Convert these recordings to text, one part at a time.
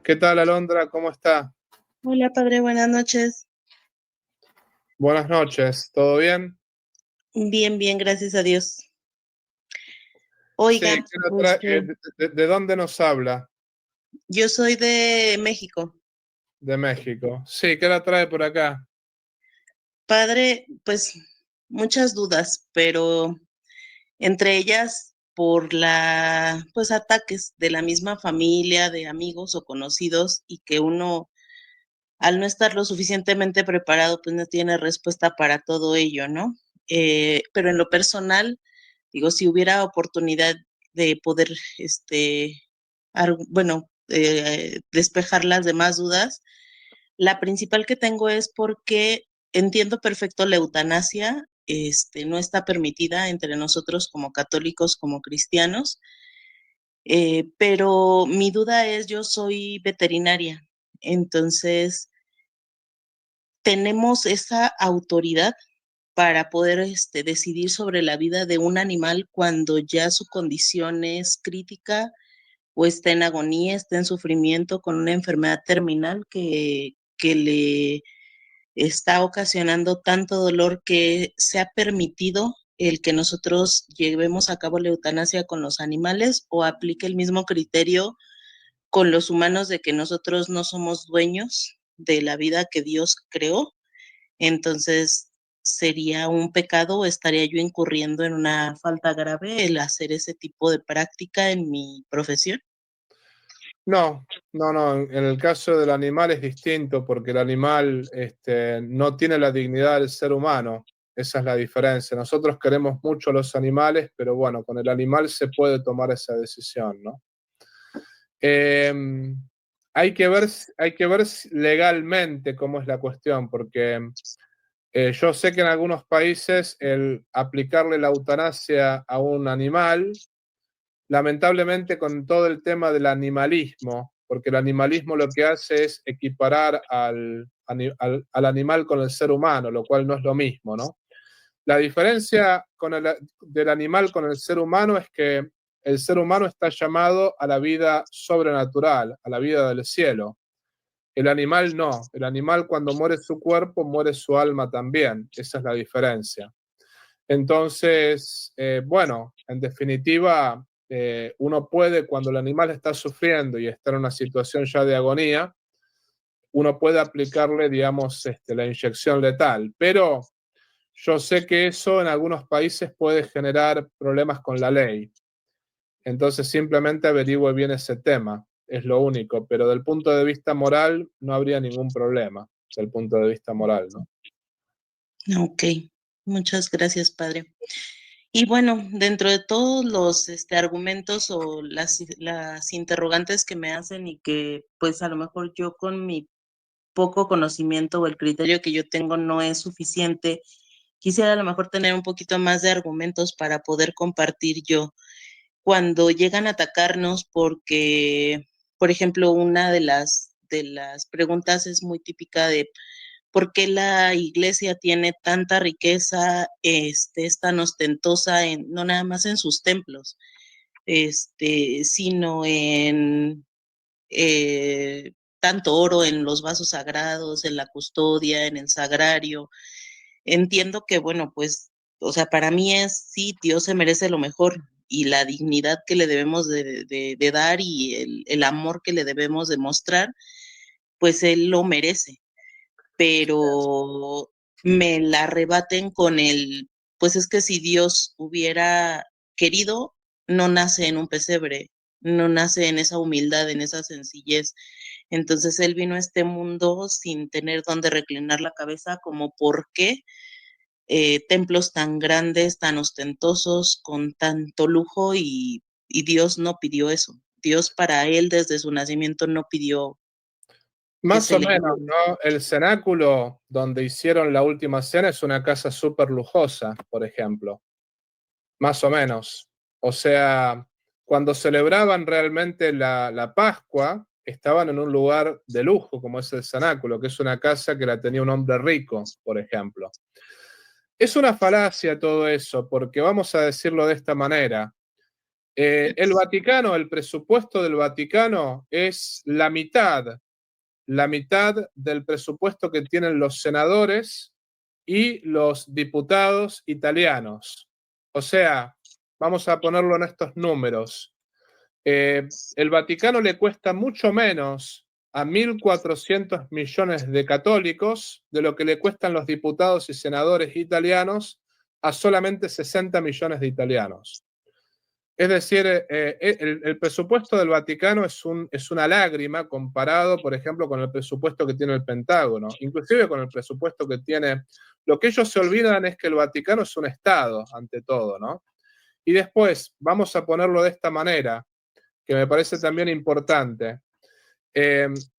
¿Qué tal, Alondra? ¿Cómo está? Hola, padre, buenas noches. Buenas noches, ¿todo bien? Bien, bien, gracias a Dios. Sí, Oiga, ¿de dónde nos habla? yo soy de México. De México. Sí, ¿qué la trae por acá? Padre, pues muchas dudas, pero entre ellas por pues ataques de la misma familia, de amigos o conocidos y que uno, al no estar lo suficientemente preparado, pues no tiene respuesta para todo ello, ¿no? Pero en lo personal, digo, si hubiera oportunidad de poder, bueno, despejar las demás dudas, la principal que tengo es porque entiendo perfecto la eutanasia, no está permitida entre nosotros como católicos, como cristianos, pero mi duda es, yo soy veterinaria, entonces tenemos esa autoridad para poder decidir sobre la vida de un animal cuando ya su condición es crítica o está en agonía, está en sufrimiento con una enfermedad terminal que le está ocasionando tanto dolor que se ha permitido el que nosotros llevemos a cabo la eutanasia con los animales o aplique el mismo criterio con los humanos de que nosotros no somos dueños de la vida que Dios creó. Entonces, sería un pecado o estaría yo incurriendo en una falta grave el hacer ese tipo de práctica en mi profesión. No, no, en el caso del animal es distinto porque el animal no tiene la dignidad del ser humano. Esa es la diferencia. Nosotros queremos mucho a los animales, pero bueno, con el animal se puede tomar esa decisión, ¿no? Eh, hay que ver legalmente cómo es la cuestión, porque yo sé que en algunos países el aplicarle la eutanasia a un animal, lamentablemente con todo el tema del animalismo, porque el animalismo lo que hace es equiparar al animal con el ser humano, lo cual no es lo mismo, ¿no? La diferencia del animal con el ser humano es que el ser humano está llamado a la vida sobrenatural, a la vida del cielo. El animal no. El animal cuando muere su cuerpo, muere su alma también. Esa es la diferencia. Entonces, bueno, en definitiva, uno puede, cuando el animal está sufriendo y está en una situación ya de agonía, uno puede aplicarle, digamos, la inyección letal. Pero yo sé que eso en algunos países puede generar problemas con la ley. Entonces simplemente averigüe bien ese tema, es lo único. Pero del punto de vista moral no habría ningún problema, del punto de vista moral, ¿no? Ok, muchas gracias, padre. Y bueno, dentro de todos los argumentos o las interrogantes que me hacen y que pues a lo mejor yo con mi poco conocimiento o el criterio que yo tengo no es suficiente, quisiera a lo mejor tener un poquito más de argumentos para poder compartir yo cuando llegan a atacarnos porque, por ejemplo, una de las preguntas es muy típica de por qué la iglesia tiene tanta riqueza, es tan ostentosa no nada más en sus templos, sino en tanto oro en los vasos sagrados, en la custodia, en el sagrario. Entiendo que, bueno, pues, o sea, para mí es, sí, Dios se merece lo mejor y la dignidad que le debemos de dar y el amor que le debemos demostrar, pues Él lo merece, pero me la rebaten con pues es que si Dios hubiera querido, no nace en un pesebre, no nace en esa humildad, en esa sencillez. Entonces Él vino a este mundo sin tener dónde reclinar la cabeza, como por qué templos tan grandes, tan ostentosos, con tanto lujo y Dios no pidió eso. Dios para Él desde su nacimiento no pidió que Más se o le menos, ¿no? El cenáculo donde hicieron la última cena es una casa súper lujosa, por ejemplo. Más o menos. O sea, cuando celebraban realmente la Pascua, estaban en un lugar de lujo, como es el cenáculo, que es una casa que la tenía un hombre rico, por ejemplo. Es una falacia todo eso, porque vamos a decirlo de esta manera. El Vaticano, el presupuesto del Vaticano es la mitad del presupuesto que tienen los senadores y los diputados italianos. O sea, vamos a ponerlo en estos números. El Vaticano le cuesta mucho menos a 1.400 millones de católicos de lo que le cuestan los diputados y senadores italianos a solamente 60 millones de italianos. Es decir, el presupuesto del Vaticano es una lágrima comparado, por ejemplo, con el presupuesto que tiene el Pentágono, inclusive con el presupuesto que tiene... Lo que ellos se olvidan es que el Vaticano es un Estado, ante todo, ¿no? Y después, vamos a ponerlo de esta manera, que me parece también importante.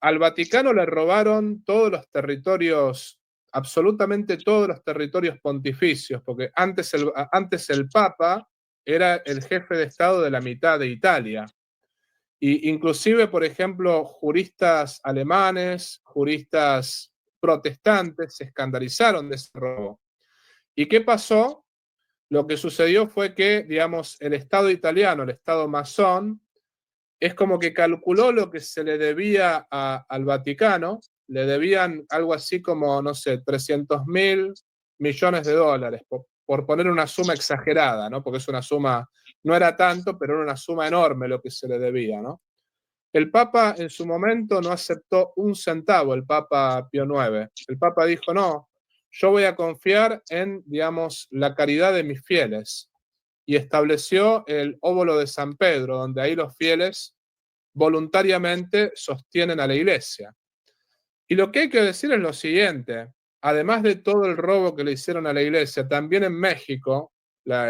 Al Vaticano le robaron todos los territorios, absolutamente todos los territorios pontificios, porque antes el Papa era el jefe de Estado de la mitad de Italia. Y inclusive, por ejemplo, juristas alemanes, juristas protestantes se escandalizaron de ese robo. ¿Y qué pasó? Lo que sucedió fue que, digamos, el Estado italiano, el Estado masón, es como que calculó lo que se le debía al Vaticano, le debían algo así como, no sé, 300.000 millones de dólares, por poner una suma exagerada, ¿no? Porque es una suma, no era tanto, pero era una suma enorme lo que se le debía, ¿no? El Papa en su momento no aceptó un centavo, el Papa Pío IX. El Papa dijo, no, yo voy a confiar en, digamos, la caridad de mis fieles. Y estableció el óbolo de San Pedro, donde ahí los fieles voluntariamente sostienen a la iglesia. Y lo que hay que decir es lo siguiente, además de todo el robo que le hicieron a la iglesia, también en México,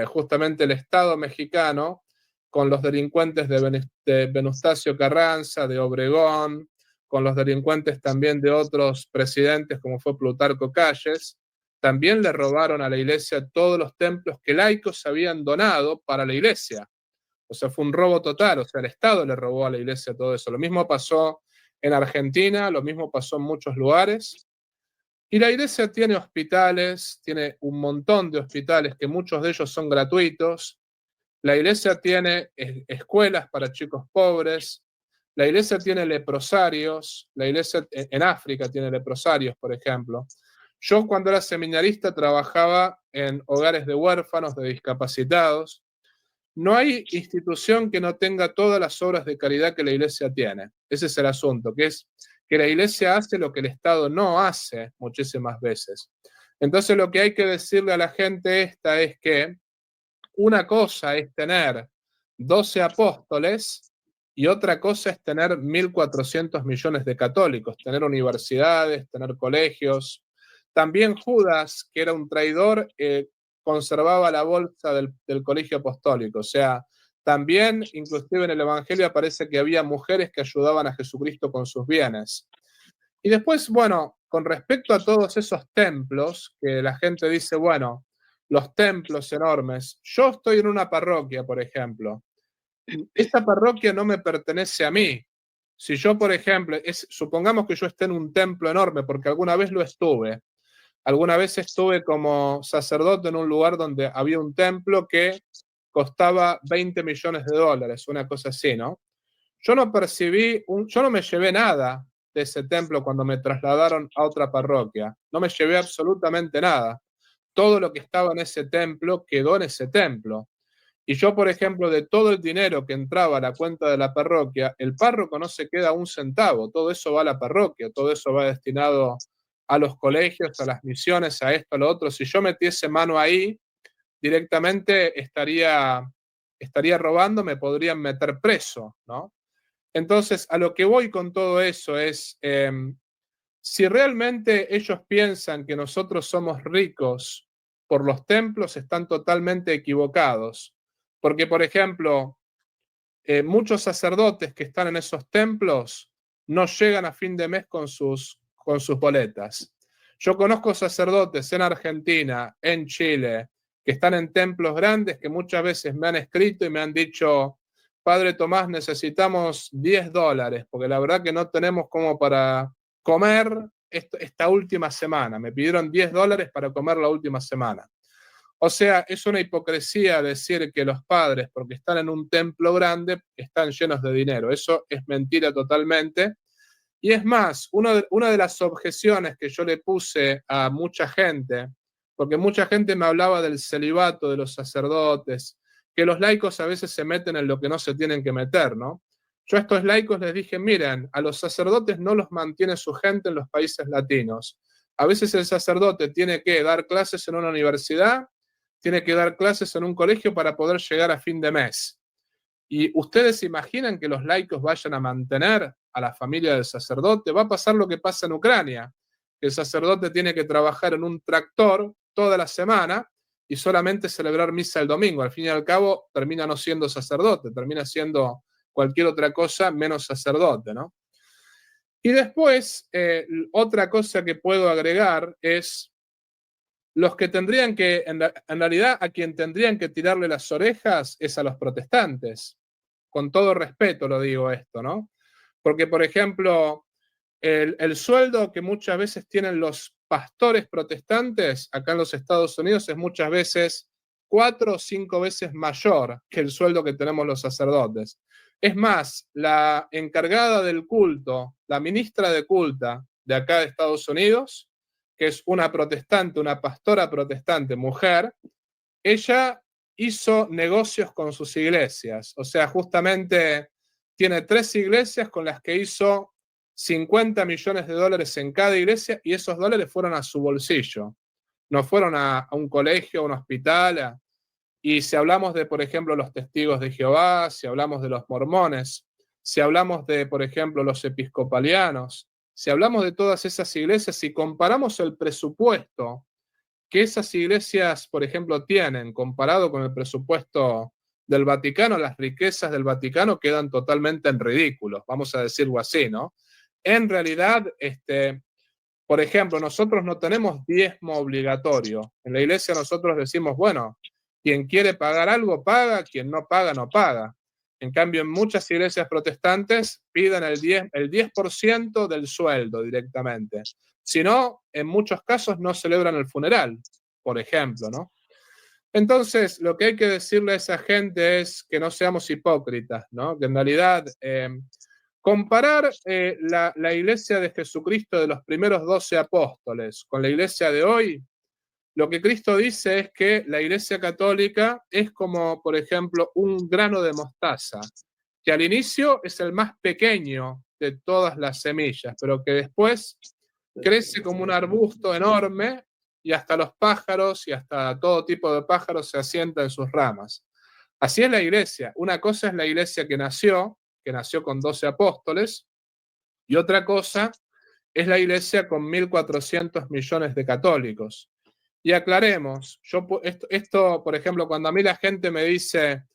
justamente el Estado mexicano, con los delincuentes de Venustacio Carranza, de Obregón, con los delincuentes también de otros presidentes como fue Plutarco Calles, también le robaron a la iglesia todos los templos que laicos habían donado para la iglesia. O sea, fue un robo total, o sea, el Estado le robó a la iglesia todo eso. Lo mismo pasó en Argentina, lo mismo pasó en muchos lugares. Y la iglesia tiene hospitales, tiene un montón de hospitales, que muchos de ellos son gratuitos. La iglesia tiene escuelas para chicos pobres. La iglesia tiene leprosarios. La iglesia en África tiene leprosarios, por ejemplo. Yo cuando era seminarista trabajaba en hogares de huérfanos, de discapacitados. No hay institución que no tenga todas las obras de caridad que la iglesia tiene. Ese es el asunto, que es que la iglesia hace lo que el Estado no hace muchísimas veces. Entonces lo que hay que decirle a la gente esta es que una cosa es tener 12 apóstoles y otra cosa es tener 1.400 millones de católicos, tener universidades, tener colegios. También Judas, que era un traidor, conservaba la bolsa del colegio apostólico. O sea, también, inclusive en el Evangelio aparece que había mujeres que ayudaban a Jesucristo con sus bienes. Y después, bueno, con respecto a todos esos templos, que la gente dice, bueno, los templos enormes, yo estoy en una parroquia, por ejemplo. Esta parroquia no me pertenece a mí. Si yo, por ejemplo, supongamos que yo esté en un templo enorme, porque alguna vez lo estuve. Alguna vez estuve como sacerdote en un lugar donde había un templo que costaba 20 millones de dólares, una cosa así, ¿no? Yo no me llevé nada de ese templo cuando me trasladaron a otra parroquia. No me llevé absolutamente nada. Todo lo que estaba en ese templo quedó en ese templo. Y yo, por ejemplo, de todo el dinero que entraba a la cuenta de la parroquia, el párroco no se queda un centavo. Todo eso va a la parroquia, todo eso va destinado a los colegios, a las misiones, a esto, a lo otro. Si yo metiese mano ahí, directamente estaría robando, me podrían meter preso, ¿no? Entonces, a lo que voy con todo eso es, si realmente ellos piensan que nosotros somos ricos por los templos, están totalmente equivocados. Porque, por ejemplo, muchos sacerdotes que están en esos templos no llegan a fin de mes con sus boletas. Yo conozco sacerdotes en Argentina, en Chile, que están en templos grandes que muchas veces me han escrito y me han dicho, Padre Tomás, necesitamos $10, porque la verdad que no tenemos como para comer esta última semana. Me pidieron $10 para comer la última semana. O sea, es una hipocresía decir que los padres, porque están en un templo grande, están llenos de dinero. Eso es mentira totalmente. Y es más, una de las objeciones que yo le puse a mucha gente, porque mucha gente me hablaba del celibato de los sacerdotes, que los laicos a veces se meten en lo que no se tienen que meter, ¿no? Yo a estos laicos les dije, miren, a los sacerdotes no los mantiene su gente en los países latinos. A veces el sacerdote tiene que dar clases en una universidad, tiene que dar clases en un colegio para poder llegar a fin de mes. ¿Y ustedes se imaginan que los laicos vayan a mantener a la familia del sacerdote? Va a pasar lo que pasa en Ucrania, que el sacerdote tiene que trabajar en un tractor toda la semana y solamente celebrar misa el domingo. Al fin y al cabo, termina no siendo sacerdote, termina siendo cualquier otra cosa menos sacerdote, ¿no? Y después, otra cosa que puedo agregar es los que tendrían que, en realidad, a quien tendrían que tirarle las orejas es a los protestantes. Con todo respeto lo digo esto, ¿no? Porque, por ejemplo, el sueldo que muchas veces tienen los pastores protestantes acá en los Estados Unidos es muchas veces 4 o 5 veces mayor que el sueldo que tenemos los sacerdotes. Es más, la encargada del culto, la ministra de culto de acá de Estados Unidos, que es una protestante, una pastora protestante, mujer, ella hizo negocios con sus iglesias. O sea, justamente tiene 3 iglesias con las que hizo 50 millones de dólares en cada iglesia y esos dólares fueron a su bolsillo. No fueron a un colegio, a un hospital. Y si hablamos de, por ejemplo, los testigos de Jehová, si hablamos de los mormones, si hablamos de, por ejemplo, los episcopalianos, si hablamos de todas esas iglesias, si comparamos el presupuesto que esas iglesias, por ejemplo, tienen comparado con el presupuesto del Vaticano, las riquezas del Vaticano quedan totalmente en ridículos, vamos a decirlo así, ¿no? En realidad, por ejemplo, nosotros no tenemos diezmo obligatorio. En la iglesia nosotros decimos, bueno, quien quiere pagar algo paga, quien no paga no paga. En cambio, en muchas iglesias protestantes piden el 10% del sueldo directamente. Si no, en muchos casos no celebran el funeral, por ejemplo, ¿no? Entonces, lo que hay que decirle a esa gente es que no seamos hipócritas, ¿no? Que en realidad comparar la iglesia de Jesucristo de los primeros 12 apóstoles con la iglesia de hoy, lo que Cristo dice es que la iglesia católica es como, por ejemplo, un grano de mostaza, que al inicio es el más pequeño de todas las semillas, pero que después crece como un arbusto enorme y hasta los pájaros y hasta todo tipo de pájaros se asientan en sus ramas. Así es la iglesia. Una cosa es la iglesia que nació con 12 apóstoles, y otra cosa es la iglesia con 1.400 millones de católicos. Y aclaremos, esto, por ejemplo, cuando a mí la gente me dice,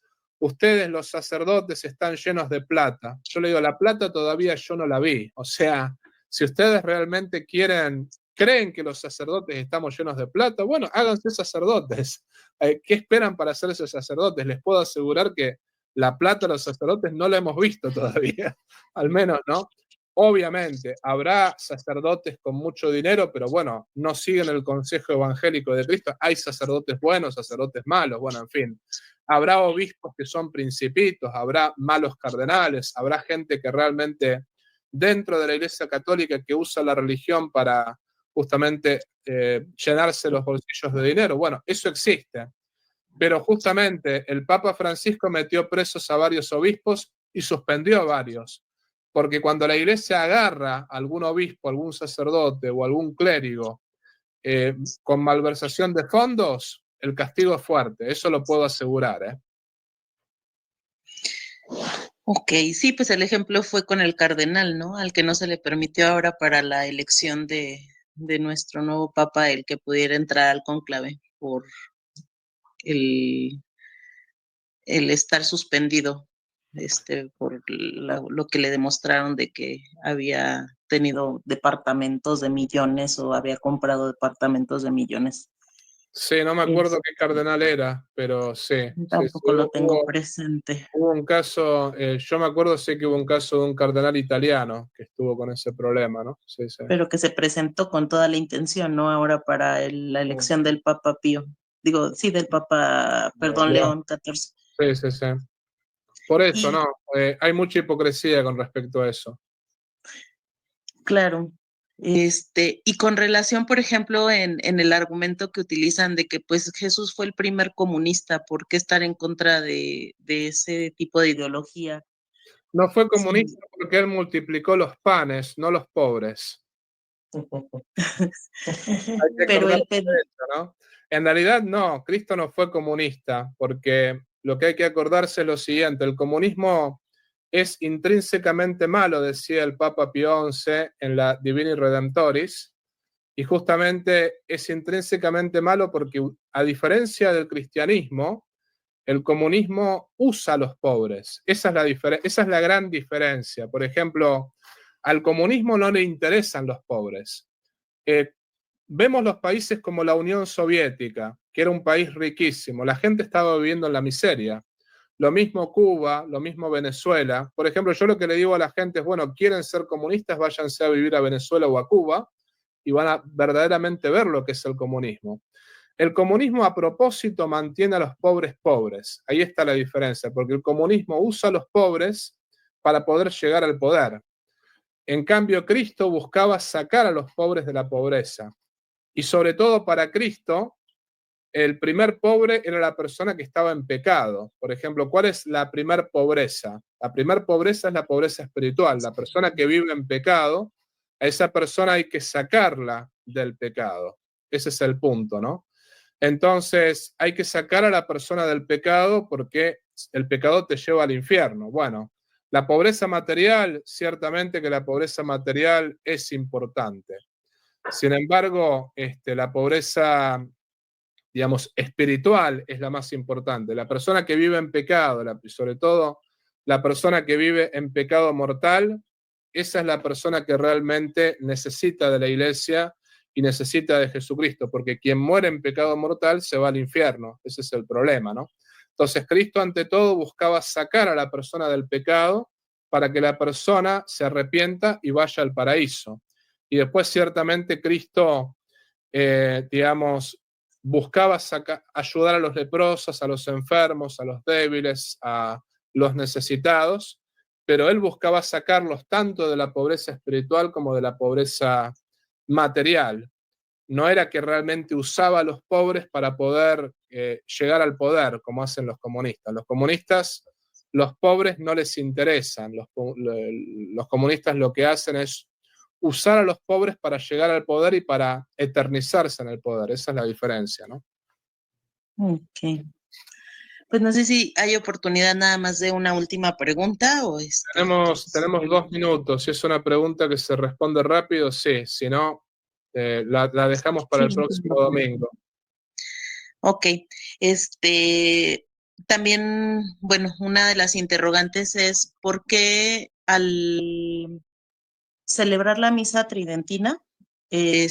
ustedes los sacerdotes están llenos de plata, yo le digo, la plata todavía yo no la vi. O sea, si ustedes realmente creen que los sacerdotes estamos llenos de plata, bueno, háganse sacerdotes. ¿Qué esperan para hacerse sacerdotes? Les puedo asegurar que la plata de los sacerdotes no la hemos visto todavía, al menos, ¿no? Obviamente, habrá sacerdotes con mucho dinero, pero bueno, no siguen el consejo evangélico de Cristo. Hay sacerdotes buenos, sacerdotes malos, bueno, en fin. Habrá obispos que son principitos, habrá malos cardenales, habrá gente que realmente dentro de la Iglesia Católica que usa la religión para justamente llenarse los bolsillos de dinero. Bueno, eso existe. Pero justamente el Papa Francisco metió presos a varios obispos y suspendió a varios. Porque cuando la iglesia agarra a algún obispo, algún sacerdote o algún clérigo con malversación de fondos, el castigo es fuerte, eso lo puedo asegurar, ¿eh? Ok, sí, pues el ejemplo fue con el cardenal, ¿no? Al que no se le permitió ahora para la elección de nuestro nuevo papa el que pudiera entrar al cónclave por el, el estar suspendido, por lo que le demostraron de que había tenido departamentos de millones o había comprado departamentos de millones. Sí, no me acuerdo qué cardenal era, pero sí. Tampoco lo tengo presente. Hubo un caso, yo me acuerdo, sé que hubo un caso de un cardenal italiano que estuvo con ese problema, ¿no? Sí, sí. Pero que se presentó con toda la intención, ¿no? Ahora para la elección del Papa Pío. digo, sí, del Papa, perdón, León XIV. Sí, sí, sí. Por eso, Y ¿no? Hay mucha hipocresía con respecto a eso. claro, y con relación, por ejemplo, en el argumento que utilizan de que pues Jesús fue el primer comunista, ¿por qué estar en contra de ese tipo de ideología? No fue Sí. comunista porque él multiplicó los panes, no los pobres. Hay que Pero acordarse él, de eso, ¿no? En realidad no, Cristo no fue comunista, porque lo que hay que acordarse es lo siguiente: el comunismo es intrínsecamente malo, decía el Papa Pío XI en la Divini Redemptoris, y justamente es intrínsecamente malo porque, a diferencia del cristianismo, el comunismo usa a los pobres. Esa es la gran diferencia. Por ejemplo, al comunismo no le interesan los pobres. Eh, Vemos los países como la Unión Soviética, que era un país riquísimo. La gente estaba viviendo en la miseria. Lo mismo Cuba, lo mismo Venezuela. Por ejemplo, yo lo que le digo a la gente es, bueno, quieren ser comunistas, váyanse a vivir a Venezuela o a Cuba y van a verdaderamente ver lo que es el comunismo. El comunismo, a propósito, mantiene a los pobres pobres. Ahí está la diferencia, porque el comunismo usa a los pobres para poder llegar al poder. En cambio, Cristo buscaba sacar a los pobres de la pobreza. Y sobre todo, para Cristo, el primer pobre era la persona que estaba en pecado. Por ejemplo, ¿cuál es la primer pobreza? La primer pobreza es la pobreza espiritual. La persona que vive en pecado, a esa persona hay que sacarla del pecado. Ese es el punto, ¿no? Entonces, hay que sacar a la persona del pecado porque el pecado te lleva al infierno. Bueno, la pobreza material, ciertamente que la pobreza material es importante. Sin embargo, la pobreza, digamos, espiritual es la más importante. La persona que vive en pecado, sobre todo la persona que vive en pecado mortal, esa es la persona que realmente necesita de la iglesia y necesita de Jesucristo, porque quien muere en pecado mortal se va al infierno. Ese es el problema, ¿no? Entonces, Cristo ante todo buscaba sacar a la persona del pecado para que la persona se arrepienta y vaya al paraíso. Y después, ciertamente, Cristo, digamos, buscaba ayudar a los leprosos, a los enfermos, a los débiles, a los necesitados, pero él buscaba sacarlos tanto de la pobreza espiritual como de la pobreza material. No era que realmente usaba a los pobres para poder llegar al poder, como hacen los comunistas. Los comunistas, los pobres no les interesan. Los comunistas lo que hacen es usar a los pobres para llegar al poder y para eternizarse en el poder. Esa es la diferencia, ¿no? Ok. Pues no sé si hay oportunidad nada más de una última pregunta o Tenemos 2 minutos. Si es una pregunta que se responde rápido, sí. Si no, la dejamos para el próximo domingo. Ok, también, bueno, una de las interrogantes es ¿por qué al celebrar la misa tridentina, el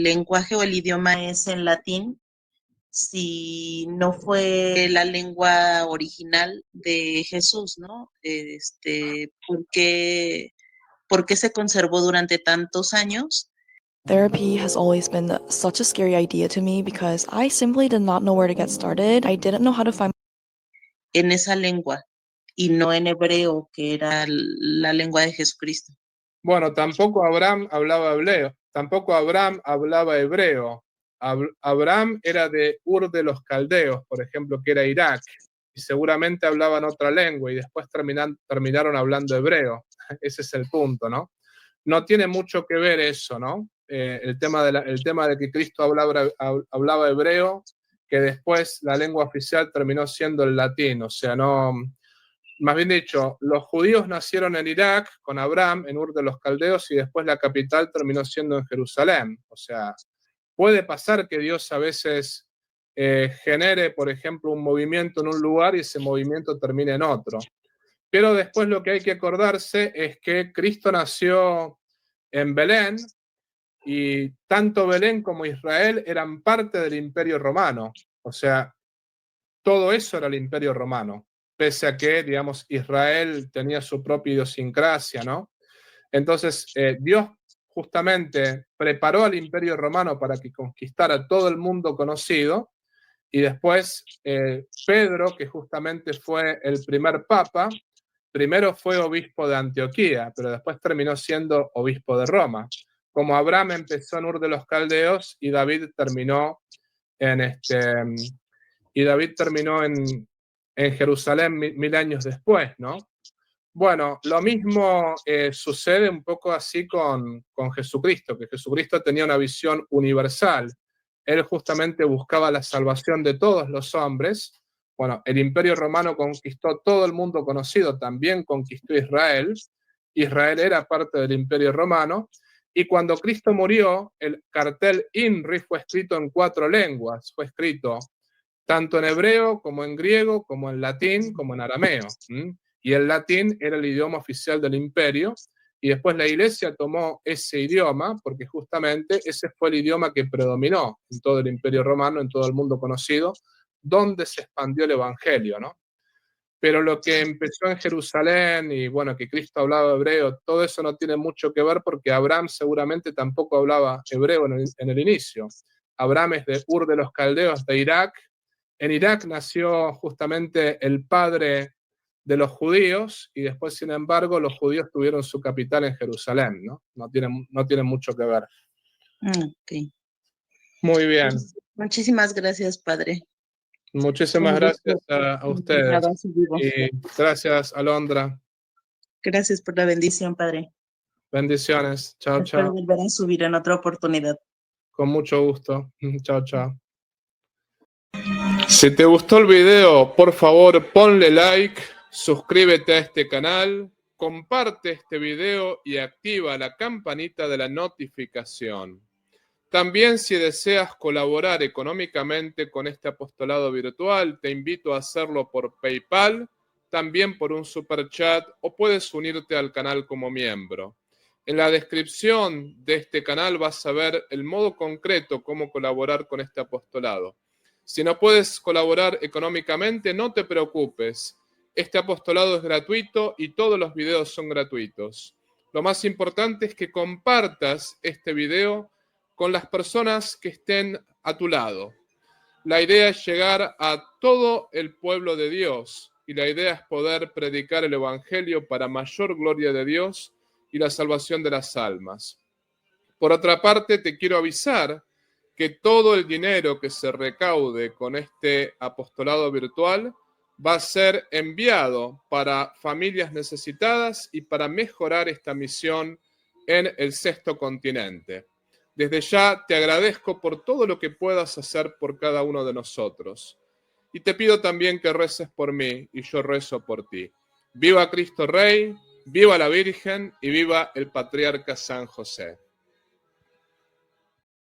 lenguaje o el idioma es en latín, si no fue la lengua original de Jesús, ¿no? ¿Por qué se conservó durante tantos años? Therapy has always been such a scary idea to me because I simply did not know where to get started. I didn't know how to find En esa lengua y no en hebreo, que era la lengua de Jesucristo. Bueno, tampoco Abraham hablaba hebreo. Tampoco Abraham hablaba hebreo. Abraham era de Ur de los Caldeos, por ejemplo, que era Irak, y seguramente hablaban otra lengua y después terminaron hablando hebreo. Ese es el punto, ¿no? No tiene mucho que ver eso, ¿no? El tema de que Cristo hablaba hebreo, que después la lengua oficial terminó siendo el latín. O sea, no, más bien dicho, los judíos nacieron en Irak con Abraham, en Ur de los Caldeos, y después la capital terminó siendo en Jerusalén. O sea, puede pasar que Dios a veces genere, por ejemplo, un movimiento en un lugar y ese movimiento termine en otro. Pero después lo que hay que acordarse es que Cristo nació en Belén, y tanto Belén como Israel eran parte del Imperio Romano. O sea, todo eso era el Imperio Romano, pese a que, digamos, Israel tenía su propia idiosincrasia, ¿no? Entonces, Dios justamente preparó al Imperio Romano para que conquistara todo el mundo conocido, y después Pedro, que justamente fue el primer papa, primero fue obispo de Antioquía, pero después terminó siendo obispo de Roma. Como Abraham empezó en Ur de los Caldeos y David terminó en Jerusalén 1000 años después, ¿no? Bueno, lo mismo sucede un poco así con Jesucristo, que Jesucristo tenía una visión universal. Él justamente buscaba la salvación de todos los hombres. Bueno, el Imperio Romano conquistó todo el mundo conocido, también conquistó Israel. Israel era parte del Imperio Romano. Y cuando Cristo murió, el cartel INRI fue escrito en 4 lenguas. Fue escrito tanto en hebreo, como en griego, como en latín, como en arameo. Y el latín era el idioma oficial del imperio, y después la iglesia tomó ese idioma, porque justamente ese fue el idioma que predominó en todo el Imperio Romano, en todo el mundo conocido, donde se expandió el evangelio, ¿no? Pero lo que empezó en Jerusalén, y bueno, que Cristo hablaba hebreo, todo eso no tiene mucho que ver, porque Abraham seguramente tampoco hablaba hebreo en el inicio. Abraham es de Ur de los Caldeos, de Irak. En Irak nació justamente el padre de los judíos, y después, sin embargo, los judíos tuvieron su capital en Jerusalén, ¿no? No tiene mucho que ver. Ok. Muy bien. Muchísimas gracias, padre. Muchísimas gracias a ustedes. Y gracias, Alondra. Gracias por la bendición, padre. Bendiciones. Chao, Espero chao. volver a subir en otra oportunidad. Con mucho gusto. Chao, chao. Si te gustó el video, por favor, ponle like, suscríbete a este canal, comparte este video y activa la campanita de la notificación. También, si deseas colaborar económicamente con este apostolado virtual, te invito a hacerlo por PayPal, también por un super chat, o puedes unirte al canal como miembro. En la descripción de este canal vas a ver el modo concreto cómo colaborar con este apostolado. Si no puedes colaborar económicamente, no te preocupes. Este apostolado es gratuito y todos los videos son gratuitos. Lo más importante es que compartas este video con las personas que estén a tu lado. La idea es llegar a todo el pueblo de Dios, y la idea es poder predicar el Evangelio para mayor gloria de Dios y la salvación de las almas. Por otra parte, te quiero avisar que todo el dinero que se recaude con este apostolado virtual va a ser enviado para familias necesitadas y para mejorar esta misión en el 6º continente. Desde ya te agradezco por todo lo que puedas hacer por cada uno de nosotros. Y te pido también que reces por mí y yo rezo por ti. Viva Cristo Rey, viva la Virgen y viva el Patriarca San José.